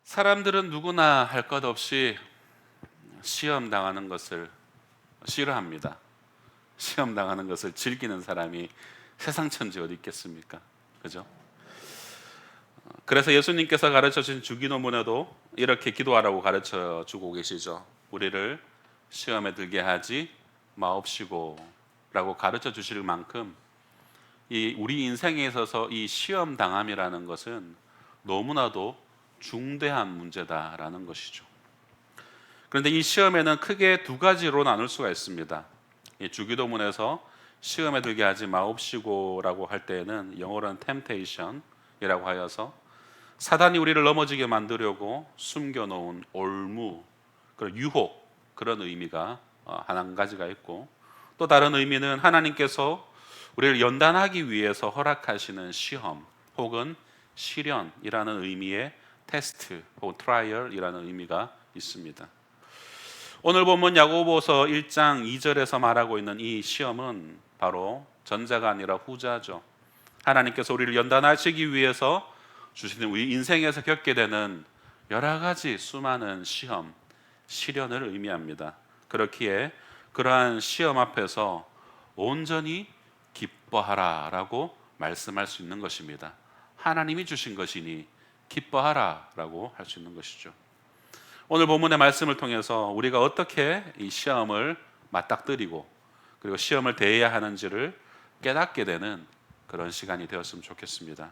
사람들은 누구나 할 것 없이 시험 당하는 것을 싫어합니다. 시험 당하는 것을 즐기는 사람이 세상 천지 어디 있겠습니까? 그죠? 그래서 예수님께서 가르쳐 주신 주기도문에도 이렇게 기도하라고 가르쳐 주고 계시죠. 우리를 시험에 들게 하지 마옵시고 라고 가르쳐 주실 만큼 이 우리 인생에 있어서 이 시험 당함이라는 것은 너무나도 중대한 문제다라는 것이죠. 그런데 이 시험에는 크게 두 가지로 나눌 수가 있습니다. 이 주기도문에서 시험에 들게 하지 마옵시고라고 할 때에는 영어로는 temptation이라고 하여서 사단이 우리를 넘어지게 만들려고 숨겨놓은 올무, 그런 유혹, 그런 의미가 한 가지가 있고, 또 다른 의미는 하나님께서 우리를 연단하기 위해서 허락하시는 시험 혹은 시련이라는 의미의 테스트 혹은 트라이얼이라는 의미가 있습니다. 오늘 본문 야고보서 1장 2절에서 말하고 있는 이 시험은 바로 전자가 아니라 후자죠. 하나님께서 우리를 연단하시기 위해서 주시는 우리 인생에서 겪게 되는 여러 가지 수많은 시험, 시련을 의미합니다. 그렇기에 그러한 시험 앞에서 온전히 기뻐하라라고 말씀할 수 있는 것입니다. 하나님이 주신 것이니 기뻐하라라고 할 수 있는 것이죠. 오늘 본문의 말씀을 통해서 우리가 어떻게 이 시험을 맞닥뜨리고 그리고 시험을 대해야 하는지를 깨닫게 되는 그런 시간이 되었으면 좋겠습니다.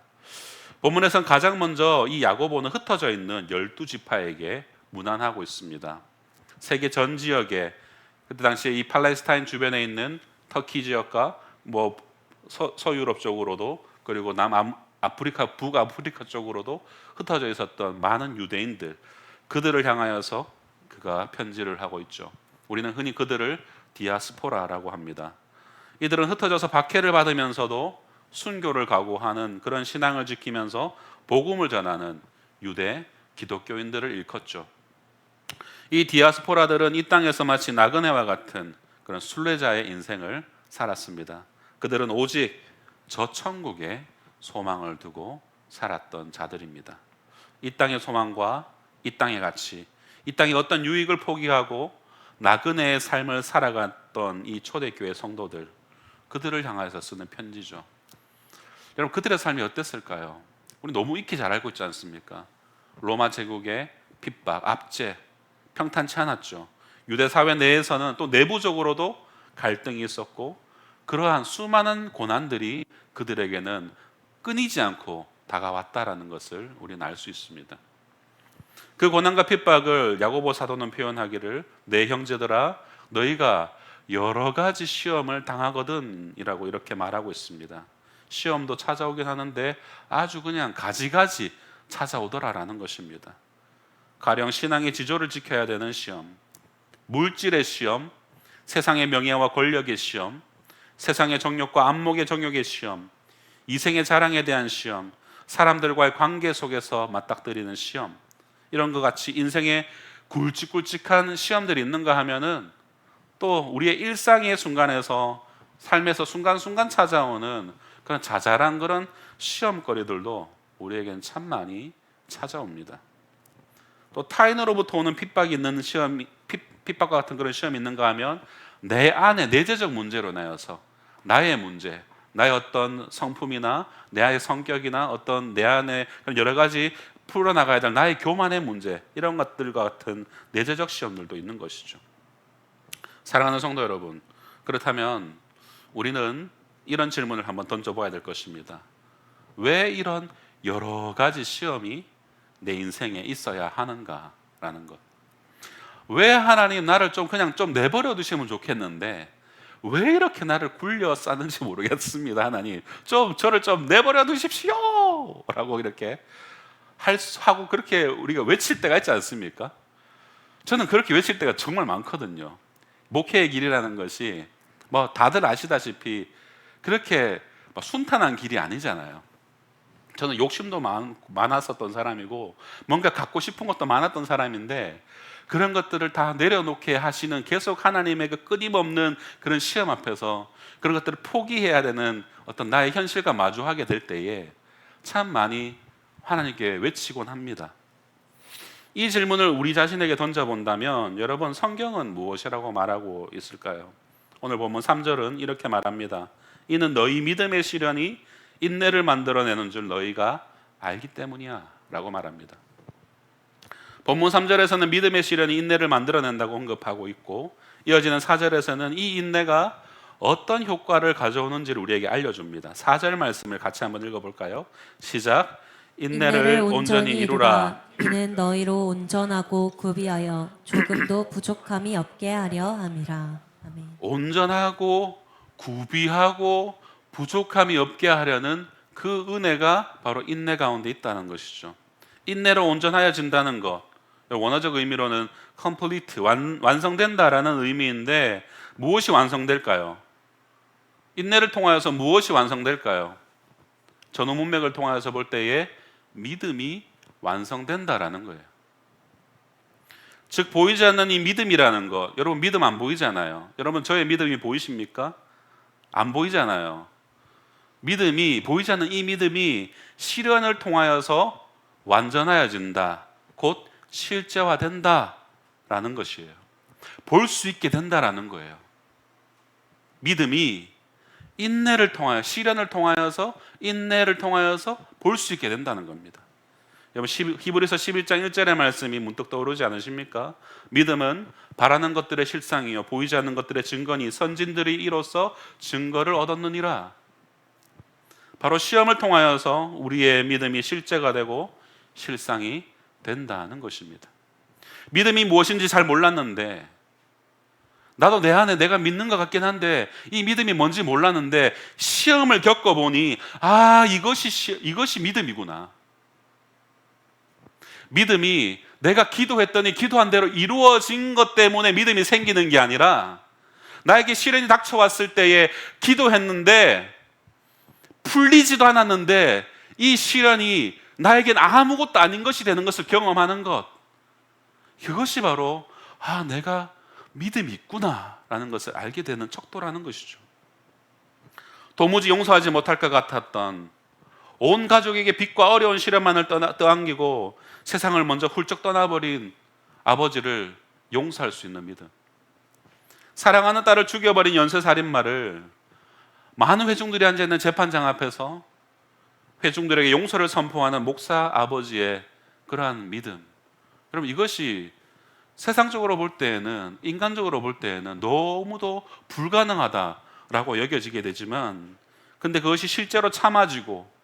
본문에선 가장 먼저 이 야고보는 흩어져 있는 12지파에게 문안하고 있습니다. 세계 전 지역에 그때 당시에 이 팔레스타인 주변에 있는 터키 지역과 서유럽 쪽으로도 그리고 남아프리카 북아프리카 쪽으로도 흩어져 있었던 많은 유대인들, 그들을 향하여서 그가 편지를 하고 있죠. 우리는 흔히 그들을 디아스포라라고 합니다. 이들은 흩어져서 박해를 받으면서도 순교를 각오하는 그런 신앙을 지키면서 복음을 전하는 유대 기독교인들을 일컫죠. 이 디아스포라들은 이 땅에서 마치 나그네와 같은 그런 순례자의 인생을 살았습니다. 그들은 오직 저 천국에 소망을 두고 살았던 자들입니다. 이 땅의 소망과 이 땅의 가치, 이 땅의 어떤 유익을 포기하고 나그네의 삶을 살아갔던 이 초대교회 성도들, 그들을 향해서 쓰는 편지죠. 여러분, 그들의 삶이 어땠을까요? 우리 너무 익히 잘 알고 있지 않습니까? 로마 제국의 핍박, 압제, 평탄치 않았죠. 유대 사회 내에서는 또 내부적으로도 갈등이 있었고, 그러한 수많은 고난들이 그들에게는 끊이지 않고 다가왔다라는 것을 우리는 알 수 있습니다. 그 고난과 핍박을 야고보 사도는 표현하기를 내 형제들아 너희가 여러 가지 시험을 당하거든이라고 이렇게 말하고 있습니다. 시험도 찾아오긴 하는데 아주 그냥 가지가지 찾아오더라라는 것입니다. 가령 신앙의 지조를 지켜야 되는 시험, 물질의 시험, 세상의 명예와 권력의 시험, 세상의 정욕과 안목의 정욕의 시험, 이생의 자랑에 대한 시험, 사람들과의 관계 속에서 맞닥뜨리는 시험, 이런 것 같이 인생에 굵직굵직한 시험들이 있는가 하면은 또 우리의 일상의 순간에서 삶에서 순간순간 찾아오는 그런 자잘한 그런 시험거리들도 우리에겐 참 많이 찾아옵니다. 또 타인으로부터 오는 핍박이 있는 핍박과 같은 그런 시험이 있는가 하면 내 안에 내재적 문제로 나여서 나의 문제, 나의 어떤 성품이나 내 안의 성격이나 어떤 내 안에 여러 가지 풀어나가야 될 나의 교만의 문제, 이런 것들과 같은 내재적 시험들도 있는 것이죠. 사랑하는 성도 여러분, 그렇다면 우리는 이런 질문을 한번 던져봐야 될 것입니다. 왜 이런 여러 가지 시험이 내 인생에 있어야 하는가라는 것. 왜 하나님 나를 그냥 내버려 두시면 좋겠는데 왜 이렇게 나를 굴려 싸는지 모르겠습니다. 하나님 저를 내버려 두십시오 라고 이렇게 하고 그렇게 우리가 외칠 때가 있지 않습니까? 저는 그렇게 외칠 때가 정말 많거든요. 목회의 길이라는 것이 다들 아시다시피 그렇게 순탄한 길이 아니잖아요. 저는 욕심도 많았었던 사람이고 뭔가 갖고 싶은 것도 많았던 사람인데 그런 것들을 다 내려놓게 하시는 계속 하나님의 그 끊임없는 그런 시험 앞에서 그런 것들을 포기해야 되는 어떤 나의 현실과 마주하게 될 때에 참 많이 하나님께 외치곤 합니다. 이 질문을 우리 자신에게 던져본다면 여러분, 성경은 무엇이라고 말하고 있을까요? 오늘 본문 3절은 이렇게 말합니다. 이는 너희 믿음의 시련이 인내를 만들어내는 줄 너희가 알기 때문이야 라고 말합니다. 본문 3절에서는 믿음의 시련이 인내를 만들어낸다고 언급하고 있고, 이어지는 4절에서는 이 인내가 어떤 효과를 가져오는지를 우리에게 알려줍니다. 4절 말씀을 같이 한번 읽어볼까요? 시작. 인내를 온전히 이루라. 이는 너희로 온전하고 구비하여 조금도 부족함이 없게 하려 함이라. 아멘. 온전하고 구비하고 부족함이 없게 하려는 그 은혜가 바로 인내 가운데 있다는 것이죠. 인내로 온전하여진다는 것, 원어적 의미로는 complete, 완성된다라는 의미인데, 무엇이 완성될까요? 인내를 통하여서 무엇이 완성될까요? 전후 문맥을 통하여서 볼 때에 믿음이 완성된다라는 거예요. 즉, 보이지 않는 이 믿음이라는 것, 여러분 믿음 안 보이잖아요. 여러분 저의 믿음이 보이십니까? 안 보이잖아요. 믿음이, 보이지 않는 이 믿음이 시련을 통하여서 완전하여진다, 곧 실제화된다라는 것이에요. 볼 수 있게 된다라는 거예요. 믿음이 인내를 통하여, 시련을 통하여서, 인내를 통하여서 볼 수 있게 된다는 겁니다. 여러분, 히브리서 11장 1절의 말씀이 문득 떠오르지 않으십니까? 믿음은 바라는 것들의 실상이요 보이지 않는 것들의 증거니 선진들이 이로써 증거를 얻었느니라. 바로 시험을 통하여서 우리의 믿음이 실제가 되고 실상이 된다는 것입니다. 믿음이 무엇인지 잘 몰랐는데, 나도 내 안에 내가 믿는 것 같긴 한데 이 믿음이 뭔지 몰랐는데 시험을 겪어보니 이것이 믿음이구나. 믿음이 내가 기도했더니 기도한 대로 이루어진 것 때문에 믿음이 생기는 게 아니라, 나에게 시련이 닥쳐왔을 때에 기도했는데 풀리지도 않았는데 이 시련이 나에겐 아무것도 아닌 것이 되는 것을 경험하는 것, 이것이 바로 내가 믿음이 있구나 라는 것을 알게 되는 척도라는 것이죠. 도무지 용서하지 못할 것 같았던, 온 가족에게 빚과 어려운 시련만을 떠안기고 세상을 먼저 훌쩍 떠나버린 아버지를 용서할 수 있는 믿음, 사랑하는 딸을 죽여버린 연쇄살인마를 많은 회중들이 앉아있는 재판장 앞에서 회중들에게 용서를 선포하는 목사 아버지의 그러한 믿음, 여러분 이것이 세상적으로 볼 때에는, 인간적으로 볼 때에는 너무도 불가능하다라고 여겨지게 되지만, 근데 그것이 실제로 참아지고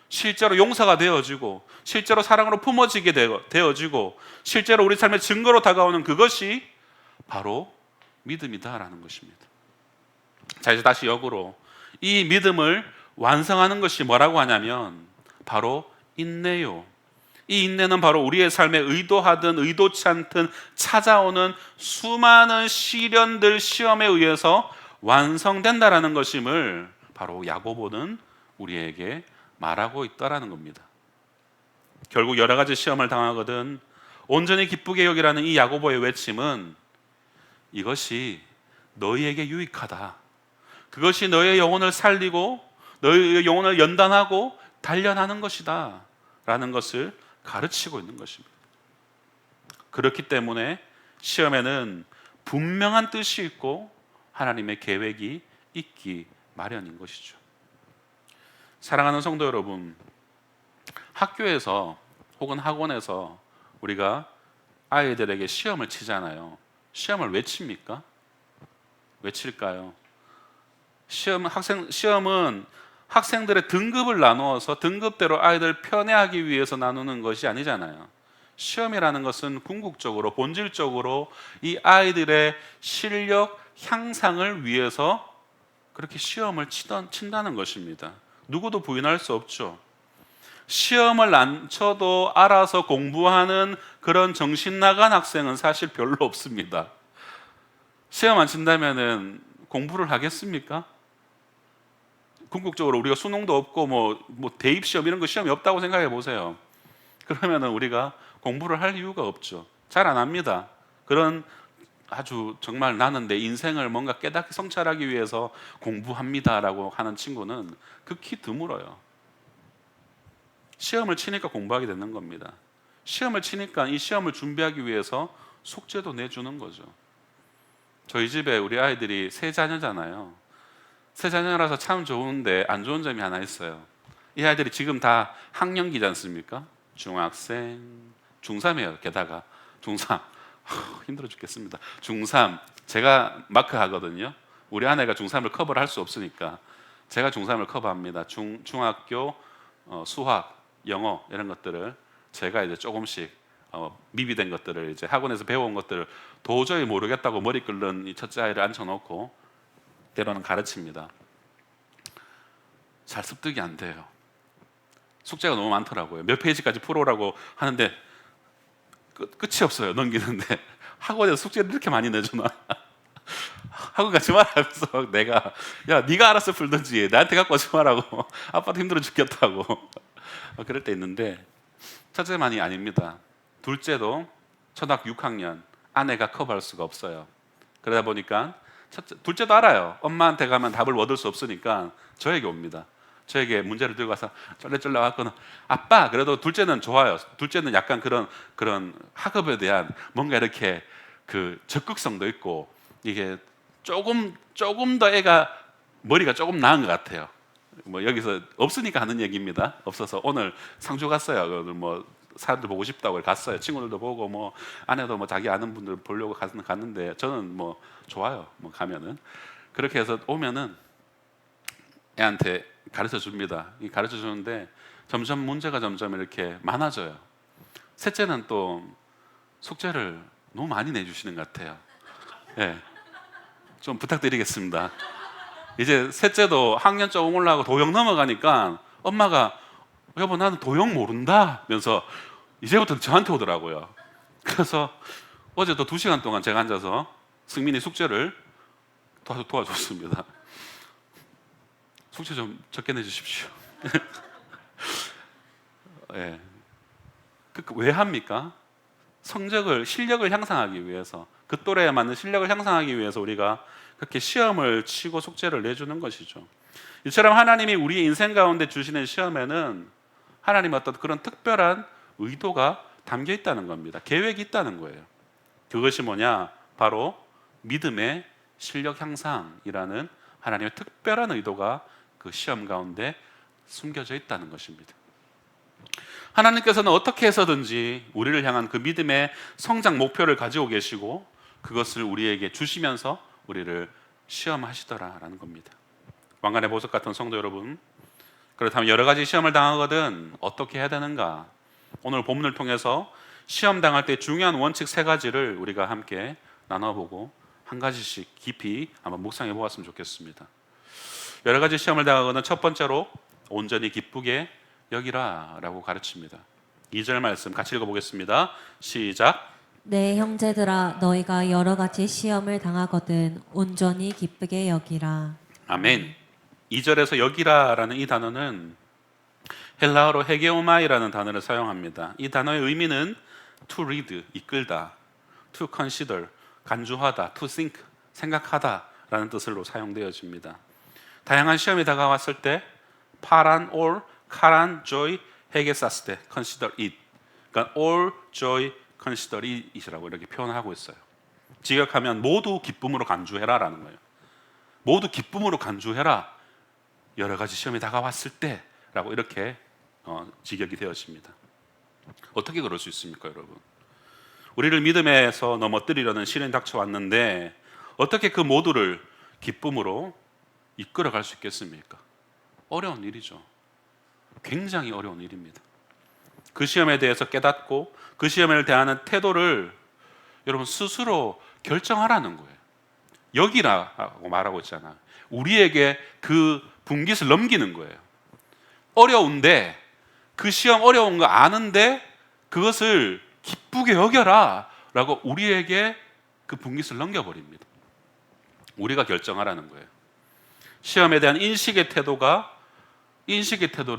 실제로 용서가 되어지고 실제로 사랑으로 품어지게 되어지고 실제로 우리 삶의 증거로 다가오는 그것이 바로 믿음이다라는 것입니다. 자, 이제 다시 역으로 이 믿음을 완성하는 것이 뭐라고 하냐면 바로 인내요. 이 인내는 바로 우리의 삶에 의도하든 의도치 않든 찾아오는 수많은 시련들, 시험에 의해서 완성된다라는 것임을 바로 야고보는 우리에게 말하고 있다라는 겁니다. 결국 여러 가지 시험을 당하거든 온전히 기쁘게 여기라는 이 야고보의 외침은 이것이 너희에게 유익하다, 그것이 너의 영혼을 살리고 너의 영혼을 연단하고 단련하는 것이다 라는 것을 가르치고 있는 것입니다. 그렇기 때문에 시험에는 분명한 뜻이 있고 하나님의 계획이 있기 마련인 것이죠. 사랑하는 성도 여러분, 학교에서 혹은 학원에서 우리가 아이들에게 시험을 치잖아요. 시험을 왜 칩니까? 왜 칠까요? 시험은 학생들의 등급을 나누어서 등급대로 아이들 편애하기 위해서 나누는 것이 아니잖아요. 시험이라는 것은 궁극적으로, 본질적으로 이 아이들의 실력 향상을 위해서 그렇게 시험을 친다는 것입니다. 누구도 부인할 수 없죠. 시험을 안 쳐도 알아서 공부하는 그런 정신 나간 학생은 사실 별로 없습니다. 시험 안 친다면은 공부를 하겠습니까? 궁극적으로 우리가 수능도 없고 뭐 대입 시험 이런 거 시험이 없다고 생각해 보세요. 그러면은 우리가 공부를 할 이유가 없죠. 잘 안 합니다. 그런 아주 정말 나는 내 인생을 뭔가 깨닫게 성찰하기 위해서 공부합니다라고 하는 친구는 극히 드물어요. 시험을 치니까 공부하게 되는 겁니다. 시험을 치니까 이 시험을 준비하기 위해서 숙제도 내주는 거죠. 저희 집에 우리 아이들이 세 자녀잖아요. 세 자녀라서 참 좋은데 안 좋은 점이 하나 있어요. 이 아이들이 지금 다 학년기지 않습니까? 중학생, 중3이에요. 게다가 중3 힘들어 죽겠습니다. 중3 제가 마크 하거든요. 우리 아내가 중3을 커버를 할 수 없으니까 제가 중3을 커버합니다. 중학교 수학, 영어 이런 것들을 제가 이제 조금씩 미비된 것들을 이제 학원에서 배워온 것들을 도저히 모르겠다고 머리 끓는 이 첫째 아이를 앉혀놓고 때로는 가르칩니다. 잘 습득이 안 돼요. 숙제가 너무 많더라고요. 몇 페이지까지 풀어오라고 하는데 끝이 없어요. 넘기는데 학원에서 숙제를 이렇게 많이 내주나? 학원 가지 말라면서 내가 야 네가 알아서 풀든지 나한테 갖고 오지 말라고 아빠도 힘들어 죽겠다고 그럴 때 있는데 첫째만이 아닙니다. 둘째도 초등학교 6학년 아내가 커버할 수가 없어요. 그러다 보니까 둘째도 알아요. 엄마한테 가면 답을 얻을 수 없으니까 저에게 옵니다. 저에게 문제를 들고 와서 쩔레쩔레 왔거나 아빠 그래도 둘째는 좋아요. 둘째는 약간 그런 학업에 대한 뭔가 이렇게 그 적극성도 있고 이게 조금 더 애가 머리가 조금 나은 것 같아요. 뭐 여기서 없으니까 하는 얘기입니다. 없어서 오늘 상주 갔어요. 오늘 뭐 사람들 보고 싶다고 갔어요. 친구들도 보고 뭐 아내도 뭐 자기 아는 분들 보려고 갔는데 저는 뭐 좋아요. 뭐 가면은 그렇게 해서 오면은 애한테 가르쳐 줍니다. 가르쳐 주는데 점점 문제가 점점 이렇게 많아져요. 셋째는 또 숙제를 너무 많이 내주시는 것 같아요. 예, 좀 부탁드리겠습니다. 이제 셋째도 학년 조금 올라가고 도형 넘어가니까 엄마가 여보 나는 도형 모른다 면서 이제부터 저한테 오더라고요. 그래서 어제도 2시간 동안 제가 앉아서 승민이 숙제를 도와줬습니다. 숙제 좀 적게 내주십시오. 예. 왜 합니까? 실력을 향상하기 위해서 그 또래에 맞는 실력을 향상하기 위해서 우리가 그렇게 시험을 치고 숙제를 내주는 것이죠. 이처럼 하나님이 우리 인생 가운데 주시는 시험에는 하나님의 어떤 그런 특별한 의도가 담겨 있다는 겁니다. 계획이 있다는 거예요. 그것이 뭐냐? 바로 믿음의 실력 향상이라는 하나님의 특별한 의도가 그 시험 가운데 숨겨져 있다는 것입니다. 하나님께서는 어떻게 해서든지 우리를 향한 그 믿음의 성장 목표를 가지고 계시고 그것을 우리에게 주시면서 우리를 시험하시더라라는 겁니다. 왕관의 보석 같은 성도 여러분, 그렇다면 여러 가지 시험을 당하거든 어떻게 해야 되는가? 오늘 본문을 통해서 시험 당할 때 중요한 원칙 3가지를 우리가 함께 나눠보고 한 가지씩 깊이 한번 묵상해 보았으면 좋겠습니다. 여러 가지 시험을 당하거든 첫 번째로 온전히 기쁘게 여기라라고 가르칩니다. 2절 말씀 같이 읽어보겠습니다. 시작. 내 형제들아 너희가 여러 가지 시험을 당하거든 온전히 기쁘게 여기라. 아멘. 2절에서 여기라라는 이 단어는 헬라어로 헤게오마이라는 단어를 사용합니다. 이 단어의 의미는 to read, 이끌다, to consider, 간주하다, to think, 생각하다라는 뜻으로 사용되어집니다. 다양한 시험이 다가왔을 때 파란 or 카란 joy 헤게사스 때 consider it, 그러니까 all joy consider it이라고 이렇게 표현하고 있어요. 직역하면 모두 기쁨으로 간주해라라는 거예요. 모두 기쁨으로 간주해라. 여러 가지 시험이 다가왔을 때라고 이렇게 직역이 되어집니다. 어떻게 그럴 수 있습니까, 여러분? 우리를 믿음에서 넘어뜨리려는 시련이 닥쳐왔는데 어떻게 그 모두를 기쁨으로 이끌어갈 수 있겠습니까? 어려운 일이죠. 굉장히 어려운 일입니다. 그 시험에 대해서 깨닫고 그 시험을 대하는 태도를 여러분 스스로 결정하라는 거예요. 여기라고 말하고 있잖아. 우리에게 그 분깃을 넘기는 거예요. 어려운데 그 시험 어려운 거 아는데 그것을 기쁘게 여겨라 라고 우리에게 그 분깃을 넘겨버립니다. 우리가 결정하라는 거예요. 시험에 대한 인식의 태도를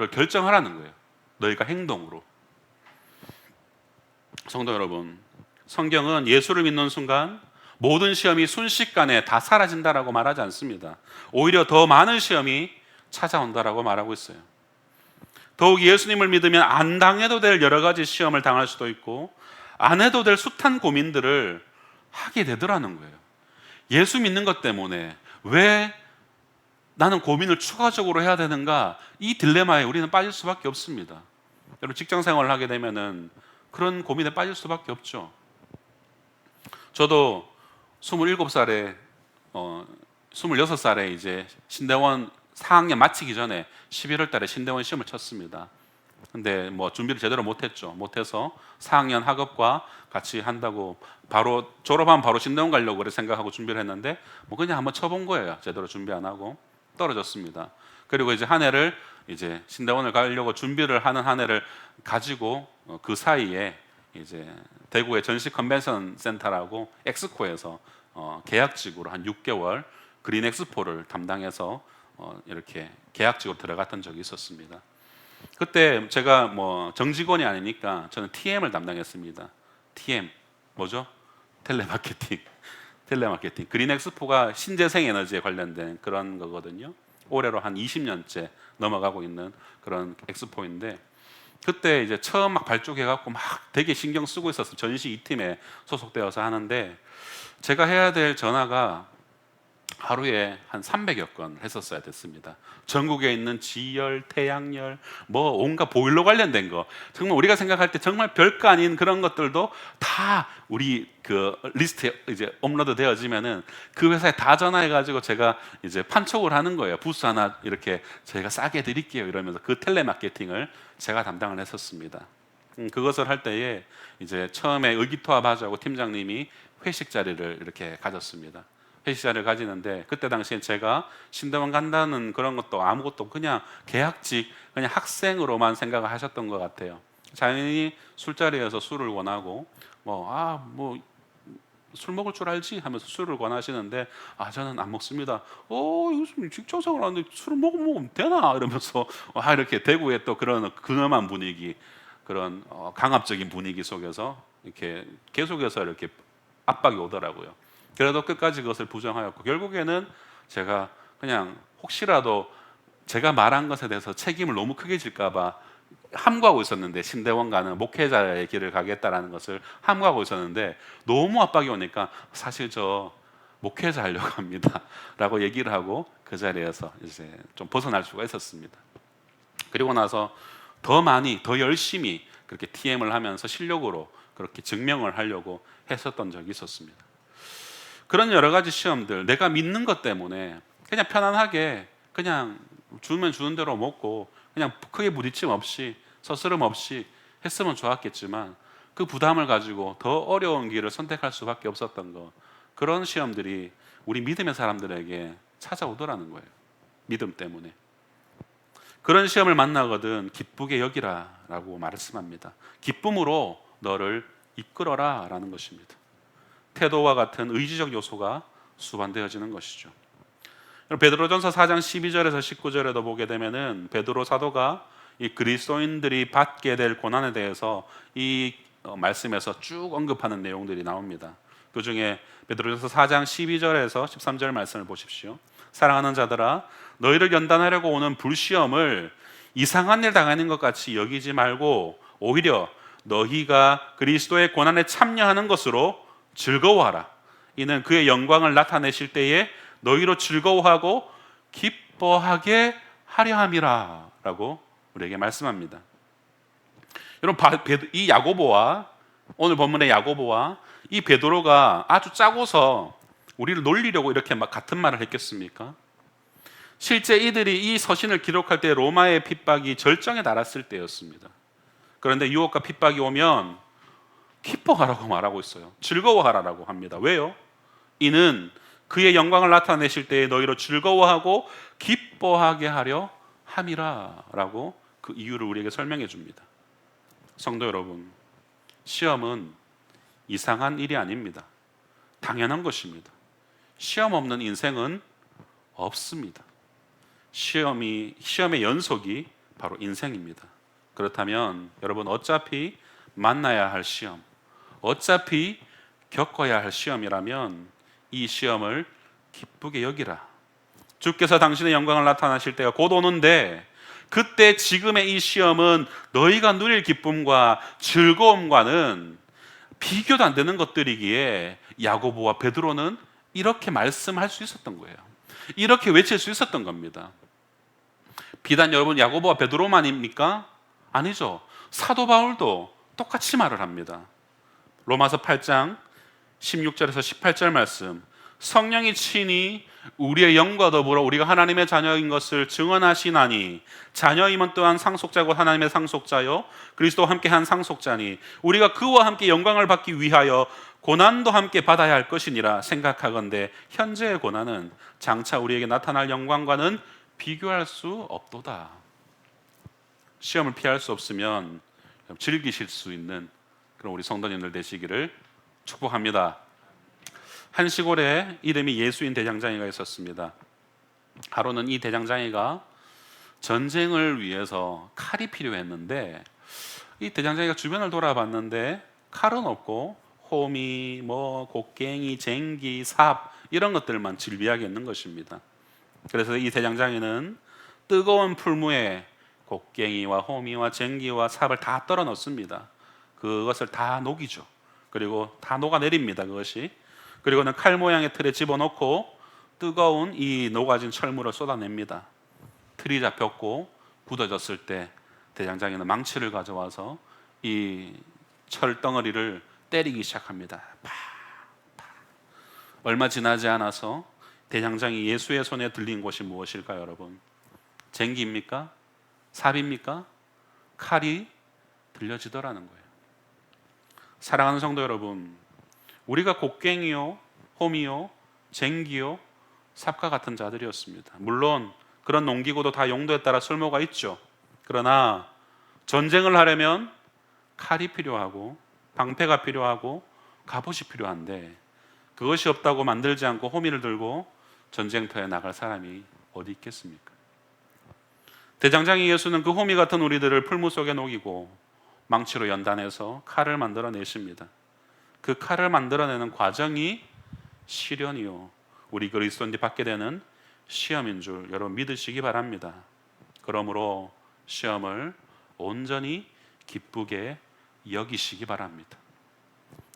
결정하라는 거예요. 너희가 행동으로. 성도 여러분, 성경은 예수를 믿는 순간 모든 시험이 순식간에 다 사라진다라고 말하지 않습니다. 오히려 더 많은 시험이 찾아온다라고 말하고 있어요. 더욱 예수님을 믿으면 안 당해도 될 여러 가지 시험을 당할 수도 있고 안 해도 될 숱한 고민들을 하게 되더라는 거예요. 예수 믿는 것 때문에 왜 나는 고민을 추가적으로 해야 되는가? 이 딜레마에 우리는 빠질 수밖에 없습니다. 여러분 직장 생활을 하게 되면은 그런 고민에 빠질 수밖에 없죠. 저도 27살에 26살에 이제 신대원 4학년 마치기 전에 11월 달에 신대원 시험을 쳤습니다. 근데 뭐 준비를 제대로 못했죠. 못해서 4학년 학업과 같이 한다고 바로 졸업하면 바로 신대원 가려고 그래 생각하고 준비를 했는데 뭐 그냥 한번 쳐본 거예요. 제대로 준비 안 하고 떨어졌습니다. 그리고 이제 한 해를 이제 신대원을 가려고 준비를 하는 한 해를 가지고 그 사이에 이제 대구의 전시 컨벤션 센터라고 엑스코에서 계약직으로 한 6개월 그린 엑스포를 담당해서 이렇게 계약직으로 들어갔던 적이 있었습니다. 그때 제가 뭐 정직원이 아니니까 저는 TM을 담당했습니다. TM 뭐죠? 텔레마케팅. 그린 엑스포가 신재생 에너지에 관련된 그런 거거든요. 올해로 한 20년째 넘어가고 있는 그런 엑스포인데 그때 이제 처음 막 발족해갖고 막 되게 신경 쓰고 있었어요. 전시 2팀에 소속되어서 하는데 제가 해야 될 전화가 하루에 한 300여 건 했었어야 됐습니다. 전국에 있는 지열, 태양열, 뭐 온갖 보일러 관련된 거 정말 우리가 생각할 때 정말 별거 아닌 그런 것들도 다 우리 그 리스트에 이제 업로드 되어지면은 그 회사에 다 전화해가지고 제가 이제 판촉을 하는 거예요. 부스 하나 이렇게 저희가 싸게 드릴게요 이러면서 그 텔레마케팅을 제가 담당을 했었습니다. 그것을 할 때에 이제 처음에 의기투합하자고 팀장님이 회식 자리를 이렇게 가졌습니다. 회식 자리를 가지는데 그때 당시엔 제가 신대원 간다는 그런 것도 아무것도 그냥 계약직 그냥 학생으로만 생각을 하셨던 것 같아요. 자연히 술자리에서 술을 원하고 술 먹을 줄 알지 하면서 술을 권하시는데 저는 안 먹습니다. 이거 직장생활 하는데 술을 먹으면 되나 이러면서 이렇게 대구의 또 그런 근엄한 분위기 그런 강압적인 분위기 속에서 이렇게 계속해서 이렇게 압박이 오더라고요. 그래도 끝까지 그것을 부정하였고 결국에는 제가 그냥 혹시라도 제가 말한 것에 대해서 책임을 너무 크게 질까 봐 함구하고 있었는데 신대원 가는 목회자의 길을 가겠다라는 것을 함구하고 있었는데 너무 압박이 오니까 사실 저 목회자 하려고 합니다 라고 얘기를 하고 그 자리에서 이제 좀 벗어날 수가 있었습니다. 그리고 나서 더 많이 더 열심히 그렇게 TM을 하면서 실력으로 그렇게 증명을 하려고 했었던 적이 있었습니다. 그런 여러 가지 시험들 내가 믿는 것 때문에 그냥 편안하게 그냥 주면 주는 대로 먹고 그냥 크게 부딪힘 없이 서스름 없이 했으면 좋았겠지만 그 부담을 가지고 더 어려운 길을 선택할 수밖에 없었던 거 그런 시험들이 우리 믿음의 사람들에게 찾아오더라는 거예요. 믿음 때문에. 그런 시험을 만나거든 기쁘게 여기라 라고 말씀합니다. 기쁨으로 너를 이끌어라 라는 것입니다. 태도와 같은 의지적 요소가 수반되어지는 것이죠. 베드로전서 4장 12절에서 19절에도 보게 되면은 베드로 사도가 이 그리스도인들이 받게 될 고난에 대해서 이 말씀에서 쭉 언급하는 내용들이 나옵니다. 그 중에 베드로전서 4장 12절에서 13절 말씀을 보십시오. 사랑하는 자들아 너희를 연단하려고 오는 불시험을 이상한 일 당하는 것 같이 여기지 말고 오히려 너희가 그리스도의 고난에 참여하는 것으로 즐거워하라. 이는 그의 영광을 나타내실 때에 너희로 즐거워하고 기뻐하게 하려 함이라 라고 우리에게 말씀합니다. 여러분 이 야고보와 오늘 본문의 야고보와 이 베드로가 아주 짜고서 우리를 놀리려고 이렇게 막 같은 말을 했겠습니까? 실제 이들이 이 서신을 기록할 때 로마의 핍박이 절정에 달했을 때였습니다. 그런데 유혹과 핍박이 오면 기뻐하라고 말하고 있어요. 즐거워하라고 합니다. 왜요? 이는 그의 영광을 나타내실 때에 너희로 즐거워하고 기뻐하게 하려 함이라 라고 그 이유를 우리에게 설명해 줍니다. 성도 여러분, 시험은 이상한 일이 아닙니다. 당연한 것입니다. 시험 없는 인생은 없습니다. 시험의 연속이 바로 인생입니다. 그렇다면 여러분 어차피 만나야 할 시험, 어차피 겪어야 할 시험이라면 이 시험을 기쁘게 여기라. 주께서 당신의 영광을 나타나실 때가 곧 오는데 그때 지금의 이 시험은 너희가 누릴 기쁨과 즐거움과는 비교도 안 되는 것들이기에 야고보와 베드로는 이렇게 말씀할 수 있었던 거예요. 이렇게 외칠 수 있었던 겁니다. 비단 여러분 야고보와 베드로만입니까? 아니죠. 사도 바울도 똑같이 말을 합니다. 로마서 8장 16절에서 18절 말씀, 성령이 친히 우리의 영과 더불어 우리가 하나님의 자녀인 것을 증언하시나니 자녀임은 또한 상속자고 하나님의 상속자요 그리스도와 함께 한 상속자니 우리가 그와 함께 영광을 받기 위하여 고난도 함께 받아야 할 것이니라 생각하건대 현재의 고난은 장차 우리에게 나타날 영광과는 비교할 수 없도다. 시험을 피할 수 없으면 즐기실 수 있는 그런 우리 성도님들 되시기를 축복합니다. 한 시골에 이름이 예수인 대장장이가 있었습니다. 하루는 이 대장장이가 전쟁을 위해서 칼이 필요했는데 이 대장장이가 주변을 돌아봤는데 칼은 없고 호미, 곡괭이, 쟁기, 삽 이런 것들만 질비하게 있는 것입니다. 그래서 이 대장장이는 뜨거운 풀무에 곡괭이와 호미와 쟁기와 삽을 다 떨어 넣습니다. 그것을 다 녹이죠. 그리고 다 녹아내립니다. 그것이. 그리고는 칼 모양의 틀에 집어넣고 뜨거운 이 녹아진 철물을 쏟아냅니다. 틀이 잡혔고 굳어졌을 때 대장장이는 망치를 가져와서 이 철덩어리를 때리기 시작합니다. 팍, 팍. 얼마 지나지 않아서 대장장이 예수의 손에 들린 것이 무엇일까요, 여러분? 쟁기입니까? 삽입니까? 칼이 들려지더라는 거예요. 사랑하는 성도 여러분, 우리가 곡괭이요, 호미요, 쟁기요, 삽과 같은 자들이었습니다. 물론 그런 농기구도 다 용도에 따라 쓸모가 있죠. 그러나 전쟁을 하려면 칼이 필요하고 방패가 필요하고 갑옷이 필요한데 그것이 없다고 만들지 않고 호미를 들고 전쟁터에 나갈 사람이 어디 있겠습니까? 대장장이 예수는 그 호미 같은 우리들을 풀무 속에 녹이고 망치로 연단해서 칼을 만들어내십니다. 그 칼을 만들어내는 과정이 시련이요 우리 그리스도인들이 받게 되는 시험인 줄 여러분 믿으시기 바랍니다. 그러므로 시험을 온전히 기쁘게 여기시기 바랍니다.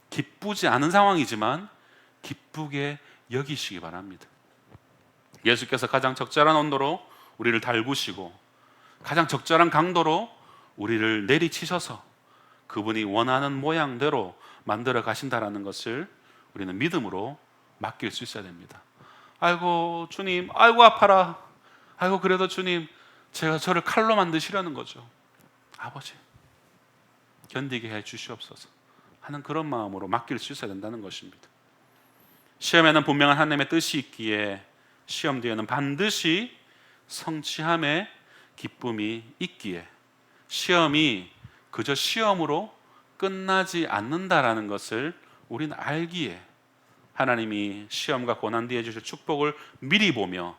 기쁘지 않은 상황이지만 기쁘게 여기시기 바랍니다. 예수께서 가장 적절한 온도로 우리를 달구시고 가장 적절한 강도로 우리를 내리치셔서 그분이 원하는 모양대로 만들어 가신다라는 것을 우리는 믿음으로 맡길 수 있어야 됩니다. 아이고 주님, 아이고 아파라. 아이고 그래도 주님, 제가 저를 칼로 만드시려는 거죠. 아버지, 견디게 해 주시옵소서 하는 그런 마음으로 맡길 수 있어야 된다는 것입니다. 시험에는 분명한 하나님의 뜻이 있기에 시험 뒤에는 반드시 성취함의 기쁨이 있기에 시험이 그저 시험으로 끝나지 않는다라는 것을 우리는 알기에 하나님이 시험과 고난 뒤에 주실 축복을 미리 보며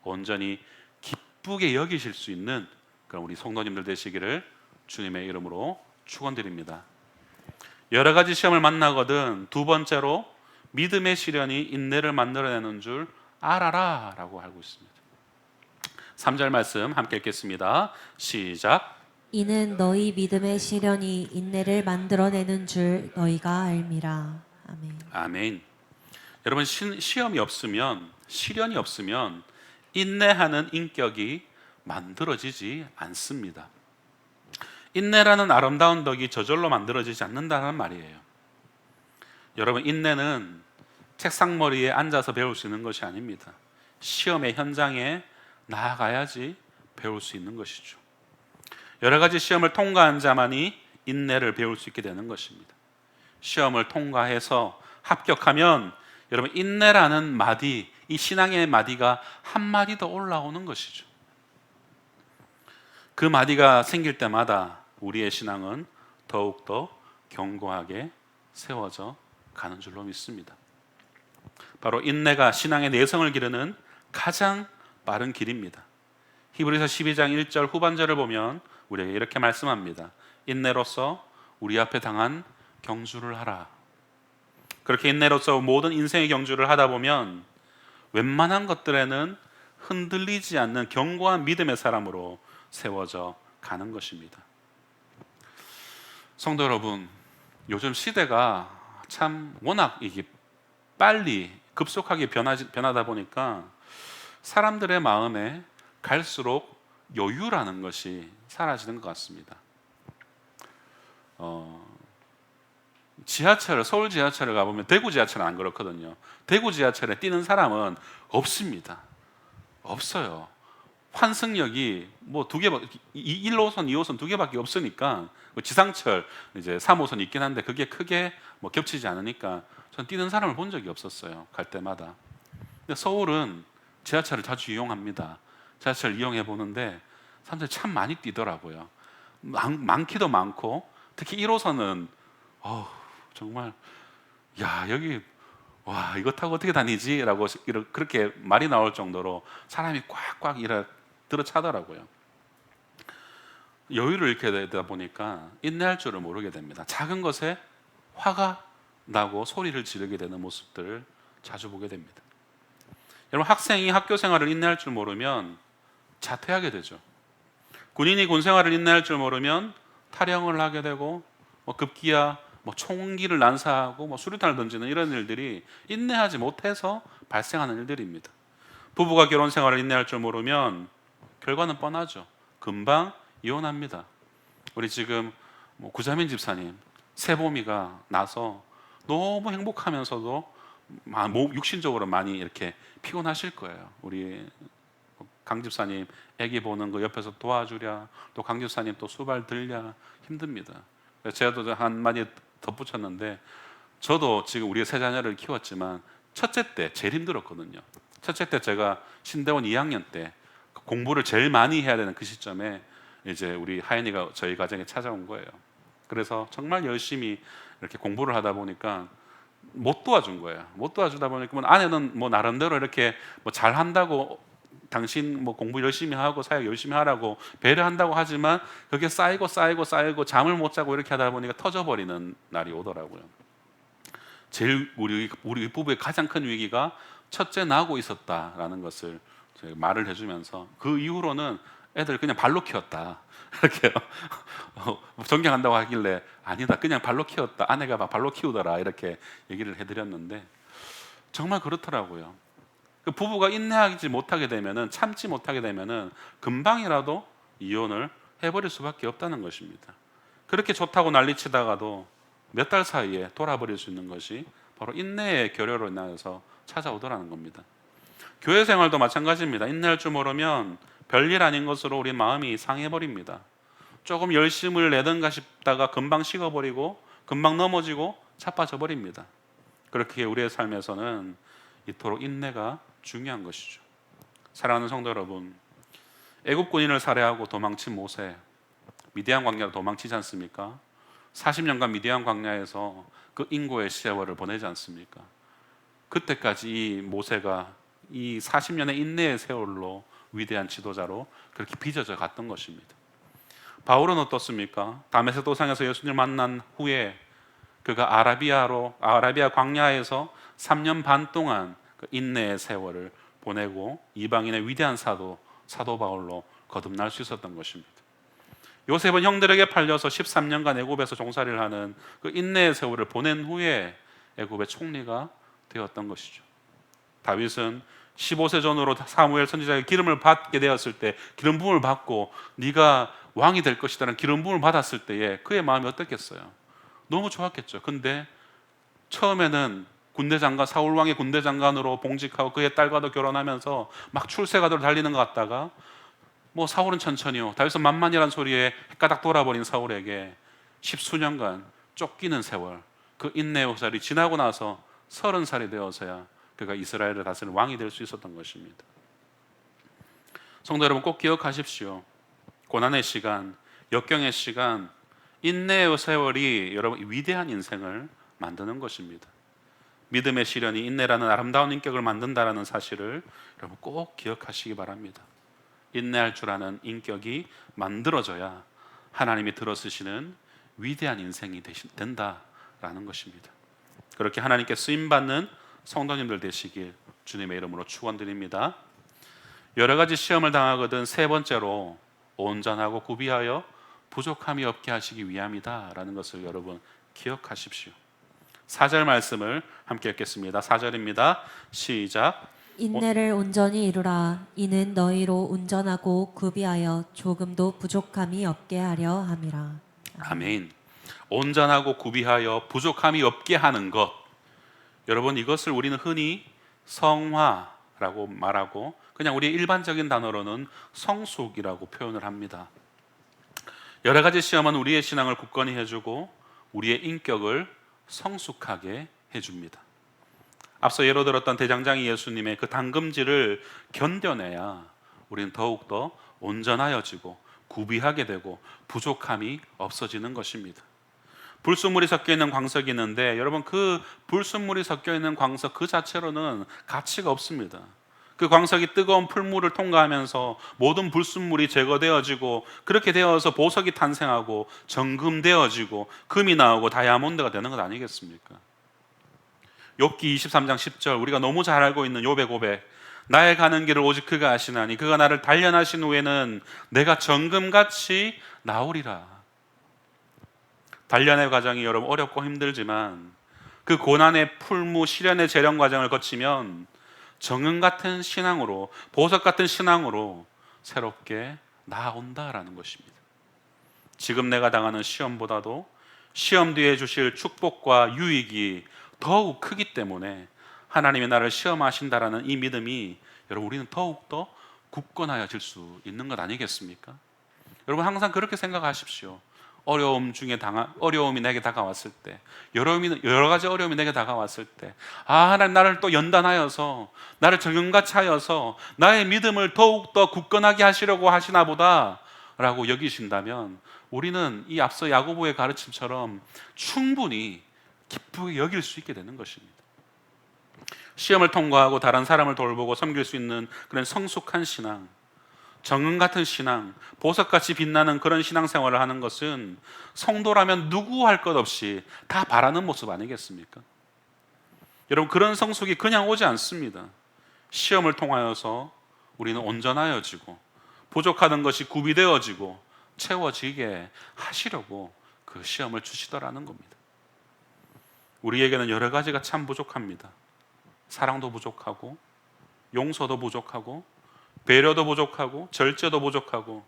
온전히 기쁘게 여기실 수 있는 그런 우리 성도님들 되시기를 주님의 이름으로 축원드립니다. 여러 가지 시험을 만나거든 두 번째로 믿음의 시련이 인내를 만들어내는 줄 알아라 라고 알고 있습니다. 3절 말씀 함께 읽겠습니다. 시작. 이는 너희 믿음의 시련이 인내를 만들어내는 줄 너희가 알미라. 아멘. 아멘. 여러분 시험이 없으면 시련이 없으면 인내하는 인격이 만들어지지 않습니다. 인내라는 아름다운 덕이 저절로 만들어지지 않는다는 말이에요. 여러분 인내는 책상머리에 앉아서 배울 수 있는 것이 아닙니다. 시험의 현장에 나아가야지 배울 수 있는 것이죠. 여러 가지 시험을 통과한 자만이 인내를 배울 수 있게 되는 것입니다. 시험을 통과해서 합격하면 여러분 인내라는 마디, 이 신앙의 마디가 한 마디 더 올라오는 것이죠. 그 마디가 생길 때마다 우리의 신앙은 더욱더 견고하게 세워져 가는 줄로 믿습니다. 바로 인내가 신앙의 내성을 기르는 가장 빠른 길입니다. 히브리서 12장 1절 후반절을 보면 우리에게 이렇게 말씀합니다. 인내로서 우리 앞에 당한 경주를 하라. 그렇게 인내로서 모든 인생의 경주를 하다 보면 웬만한 것들에는 흔들리지 않는 견고한 믿음의 사람으로 세워져 가는 것입니다. 성도 여러분, 요즘 시대가 참 워낙 이게 빨리 급속하게 변하다 보니까 사람들의 마음에 갈수록 여유라는 것이 사라지는 것 같습니다. 서울 지하철을 가보면 대구 지하철은 안 그렇거든요. 대구 지하철에 뛰는 사람은 없습니다. 없어요. 환승역이 뭐 1호선, 2호선 2개밖에 없으니까 지상철 이제 3호선 있긴 한데 그게 크게 뭐 겹치지 않으니까 전 뛰는 사람을 본 적이 없었어요. 갈 때마다. 근데 서울은 지하철을 자주 이용합니다. 지하철 이용해 보는데 사람들이 참 많이 뛰더라고요. 많기도 많고 특히 1호선은 정말 야 여기 와 이거 타고 어떻게 다니지라고 그렇게 말이 나올 정도로 사람이 꽉꽉 들어차더라고요. 여유를 잃게 되다 보니까 인내할 줄을 모르게 됩니다. 작은 것에 화가 나고 소리를 지르게 되는 모습들을 자주 보게 됩니다. 여러분, 학생이 학교 생활을 인내할 줄 모르면 자퇴하게 되죠. 군인이 군 생활을 인내할 줄 모르면 탈영을 하게 되고 급기야 총기를 난사하고 수류탄을 던지는 이런 일들이 인내하지 못해서 발생하는 일들입니다. 부부가 결혼 생활을 인내할 줄 모르면 결과는 뻔하죠. 금방 이혼합니다. 우리 지금 구자민 집사님 새보미가 나서 너무 행복하면서도 육신적으로 많이 이렇게 피곤하실 거예요. 우리 강 집사님 아기 보는 거 옆에서 도와주랴, 또 강 집사님 또 수발 들랴 힘듭니다. 제가 또 한마디 덧붙였는데 저도 지금 우리 세 자녀를 키웠지만 첫째 때 제일 힘들었거든요. 첫째 때 제가 신대원 2학년 때 공부를 제일 많이 해야 되는 그 시점에 이제 우리 하연이가 저희 가정에 찾아온 거예요. 그래서 정말 열심히 이렇게 공부를 하다 보니까 못 도와준 거예요. 못 도와주다 보니까 아내는 나름대로 이렇게 잘한다고 당신 공부 열심히 하고 사역 열심히 하라고 배려한다고 하지만 그게 쌓이고 잠을 못 자고 이렇게 하다 보니까 터져버리는 날이 오더라고요. 제일 우리 부부의 가장 큰 위기가 첫째 나고 있었다라는 것을 말을 해주면서 그 이후로는 애들 그냥 발로 키웠다 이렇게 존경한다고 하길래 아니다 그냥 발로 키웠다 아내가 막 발로 키우더라 이렇게 얘기를 해드렸는데 정말 그렇더라고요. 그 부부가 인내하지 못하게 되면은 참지 못하게 되면은 금방이라도 이혼을 해버릴 수밖에 없다는 것입니다. 그렇게 좋다고 난리치다가도 몇 달 사이에 돌아버릴 수 있는 것이 바로 인내의 결여로 인하여서 찾아오더라는 겁니다. 교회 생활도 마찬가지입니다. 인내할 줄 모르면 별일 아닌 것으로 우리 마음이 상해버립니다. 조금 열심을 내던가 싶다가 금방 식어버리고 금방 넘어지고 자빠져 버립니다. 그렇게 우리의 삶에서는 이토록 인내가 중요한 것이죠. 사랑하는 성도 여러분, 애굽 군인을 살해하고 도망친 모세, 미디안 광야로 도망치지 않습니까? 40년간 미디안 광야에서 그 인고의 세월을 보내지 않습니까? 그때까지 이 모세가 이 40년의 인내의 세월로 위대한 지도자로 그렇게 빚어져 갔던 것입니다. 바울은 어떻습니까? 다메섹 도상에서 예수님을 만난 후에 그가 아라비아 광야에서 3년 반 동안 그 인내의 세월을 보내고 이방인의 위대한 사도 바울로 거듭날 수 있었던 것입니다. 요셉은 형들에게 팔려서 13년간 애굽에서 종살이를 하는 그 인내의 세월을 보낸 후에 애굽의 총리가 되었던 것이죠. 다윗은 15세 전으로 사무엘 선지자의 기름을 받게 되었을 때 기름 부음을 받고 네가 왕이 될 것이라는 기름 부음을 받았을 때에 그의 마음이 어떻겠어요? 너무 좋았겠죠. 근데 처음에는 사울 왕의 군대 장관으로 봉직하고 그의 딸과도 결혼하면서 막 출세가도로 달리는 것 같다가 사울은 천천히요 다윗은 만만이라는 소리에 헷가닥 돌아버린 사울에게 10수년간 쫓기는 세월, 그 인내의 세월이 지나고 나서 30살이 되어서야 그가 이스라엘을 다스리는 왕이 될 수 있었던 것입니다. 성도 여러분, 꼭 기억하십시오. 고난의 시간, 역경의 시간, 인내의 세월이 여러분 위대한 인생을 만드는 것입니다. 믿음의 시련이 인내라는 아름다운 인격을 만든다라는 사실을 여러분 꼭 기억하시기 바랍니다. 인내할 줄 아는 인격이 만들어져야 하나님이 들어쓰시는 위대한 인생이 된다라는 것입니다. 그렇게 하나님께 쓰임받는 성도님들 되시길 주님의 이름으로 축원드립니다. 여러 가지 시험을 당하거든 세 번째로 온전하고 구비하여 부족함이 없게 하시기 위함이다라는 것을 여러분 기억하십시오. 4절 말씀을 함께 읽겠습니다. 4절입니다. 시작. 인내를 온전히 이루라. 이는 너희로 온전하고 구비하여 조금도 부족함이 없게 하려 함이라. 아멘. 온전하고 구비하여 부족함이 없게 하는 것. 여러분, 이것을 우리는 흔히 성화라고 말하고 그냥 우리의 일반적인 단어로는 성숙이라고 표현을 합니다. 여러 가지 시험은 우리의 신앙을 굳건히 해주고 우리의 인격을 성숙하게 해줍니다. 앞서 예로 들었던 대장장이 예수님의 그 담금질을 견뎌내야 우리는 더욱더 온전하여지고 구비하게 되고 부족함이 없어지는 것입니다. 불순물이 섞여 있는 광석이 있는데 여러분, 그 불순물이 섞여 있는 광석 그 자체로는 가치가 없습니다. 그 광석이 뜨거운 풀물을 통과하면서 모든 불순물이 제거되어지고 그렇게 되어서 보석이 탄생하고 정금되어지고 금이 나오고 다이아몬드가 되는 것 아니겠습니까? 욥기 23장 10절, 우리가 너무 잘 알고 있는 욥의 고백. 나의 가는 길을 오직 그가 아시나니 그가 나를 단련하신 후에는 내가 정금같이 나오리라. 단련의 과정이 여러분 어렵고 힘들지만 그 고난의 풀무 시련의 재련 과정을 거치면 정금 같은 신앙으로, 보석 같은 신앙으로 새롭게 나아온다라는 것입니다. 지금 내가 당하는 시험보다도 시험 뒤에 주실 축복과 유익이 더욱 크기 때문에 하나님이 나를 시험하신다라는 이 믿음이 여러분 우리는 더욱더 굳건하여질 수 있는 것 아니겠습니까? 여러분 항상 그렇게 생각하십시오. 어려움이 내게 다가왔을 때, 여러 가지 어려움이 내게 다가왔을 때, 하나님 나를 또 연단하여서 나를 정금같이 하여서 나의 믿음을 더욱더 굳건하게 하시려고 하시나 보다 라고 여기신다면 우리는 이 앞서 야고보의 가르침처럼 충분히 기쁘게 여길 수 있게 되는 것입니다. 시험을 통과하고 다른 사람을 돌보고 섬길 수 있는 그런 성숙한 신앙, 정금 같은 신앙, 보석같이 빛나는 그런 신앙생활을 하는 것은 성도라면 누구 할 것 없이 다 바라는 모습 아니겠습니까? 여러분, 그런 성숙이 그냥 오지 않습니다. 시험을 통하여서 우리는 온전하여지고 부족하던 것이 구비되어지고 채워지게 하시려고 그 시험을 주시더라는 겁니다. 우리에게는 여러 가지가 참 부족합니다. 사랑도 부족하고 용서도 부족하고 배려도 부족하고 절제도 부족하고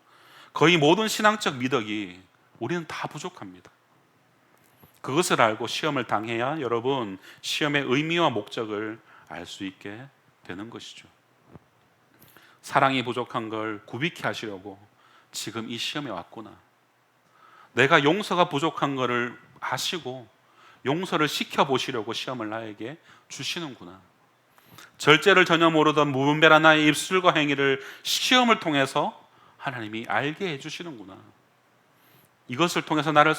거의 모든 신앙적 미덕이 우리는 다 부족합니다. 그것을 알고 시험을 당해야 여러분 시험의 의미와 목적을 알 수 있게 되는 것이죠. 사랑이 부족한 걸 구비케 하시려고 지금 이 시험에 왔구나. 내가 용서가 부족한 것을 아시고 용서를 시켜보시려고 시험을 나에게 주시는구나. 절제를 전혀 모르던 무분별한 나의 입술과 행위를 시험을 통해서 하나님이 알게 해주시는구나. 이것을 통해서 나를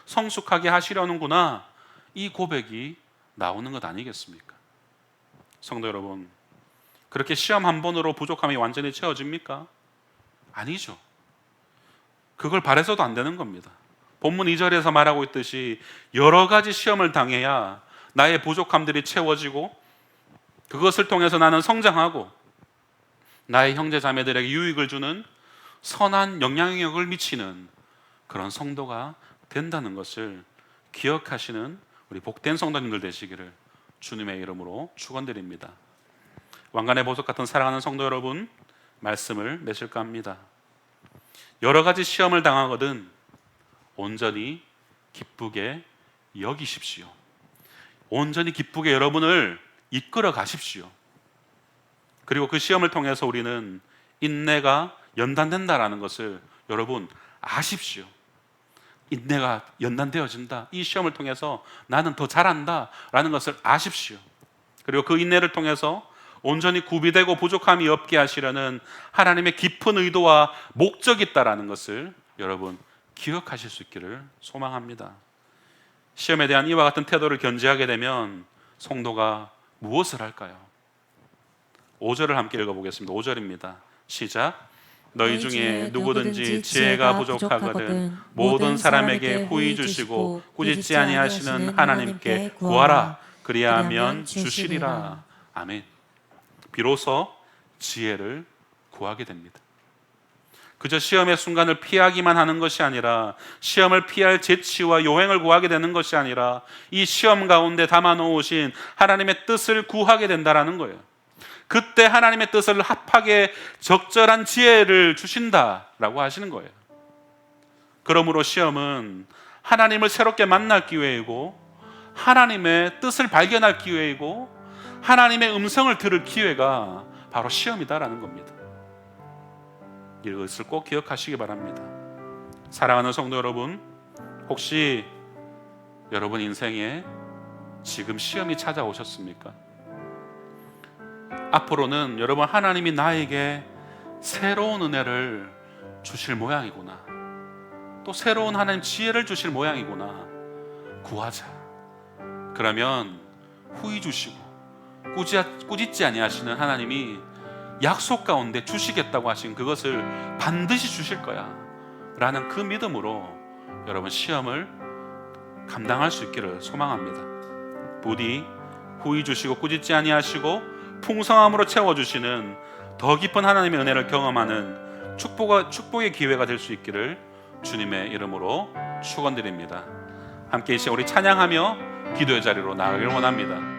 성숙하게 하시려는구나. 이 고백이 나오는 것 아니겠습니까? 성도 여러분, 그렇게 시험 한 번으로 부족함이 완전히 채워집니까? 아니죠. 그걸 바라서도 안 되는 겁니다. 본문 2절에서 말하고 있듯이 여러 가지 시험을 당해야 나의 부족함들이 채워지고 그것을 통해서 나는 성장하고 나의 형제 자매들에게 유익을 주는 선한 영향력을 미치는 그런 성도가 된다는 것을 기억하시는 우리 복된 성도님들 되시기를 주님의 이름으로 축원드립니다. 왕관의 보석 같은 사랑하는 성도 여러분, 말씀을 맺을까 합니다. 여러 가지 시험을 당하거든 온전히 기쁘게 여기십시오. 온전히 기쁘게 여러분을 이끌어 가십시오. 그리고 그 시험을 통해서 우리는 인내가 연단된다라는 것을 여러분 아십시오. 인내가 연단되어진다. 이 시험을 통해서 나는 더 잘한다 라는 것을 아십시오. 그리고 그 인내를 통해서 온전히 구비되고 부족함이 없게 하시려는 하나님의 깊은 의도와 목적이 있다라는 것을 여러분 기억하실 수 있기를 소망합니다. 시험에 대한 이와 같은 태도를 견지하게 되면 성도가 무엇을 할까요? 5절을 함께 읽어보겠습니다. 5절입니다. 시작. 너희 중에 누구든지 지혜가 부족하거든 모든 사람에게 후히 주시고 꾸짖지 아니하시는 하나님께 구하라. 그리하면 주시리라. 아멘. 비로소 지혜를 구하게 됩니다. 그저 시험의 순간을 피하기만 하는 것이 아니라 시험을 피할 재치와 요행을 구하게 되는 것이 아니라 이 시험 가운데 담아놓으신 하나님의 뜻을 구하게 된다라는 거예요. 그때 하나님의 뜻을 합하게 적절한 지혜를 주신다라고 하시는 거예요. 그러므로 시험은 하나님을 새롭게 만날 기회이고 하나님의 뜻을 발견할 기회이고 하나님의 음성을 들을 기회가 바로 시험이다라는 겁니다. 이것을 꼭 기억하시기 바랍니다. 사랑하는 성도 여러분, 혹시 여러분 인생에 지금 시험이 찾아오셨습니까? 앞으로는 여러분 하나님이 나에게 새로운 은혜를 주실 모양이구나, 또 새로운 하나님 지혜를 주실 모양이구나, 구하자. 그러면 후히 주시고 꾸짖지 아니하시는 하나님이 약속 가운데 주시겠다고 하신 그것을 반드시 주실 거야 라는 그 믿음으로 여러분 시험을 감당할 수 있기를 소망합니다. 부디 후히 주시고 꾸짖지 아니하시고 풍성함으로 채워주시는 더 깊은 하나님의 은혜를 경험하는 축복의 기회가 될 수 있기를 주님의 이름으로 축원드립니다. 함께 이 시간 우리 찬양하며 기도의 자리로 나가길 원합니다.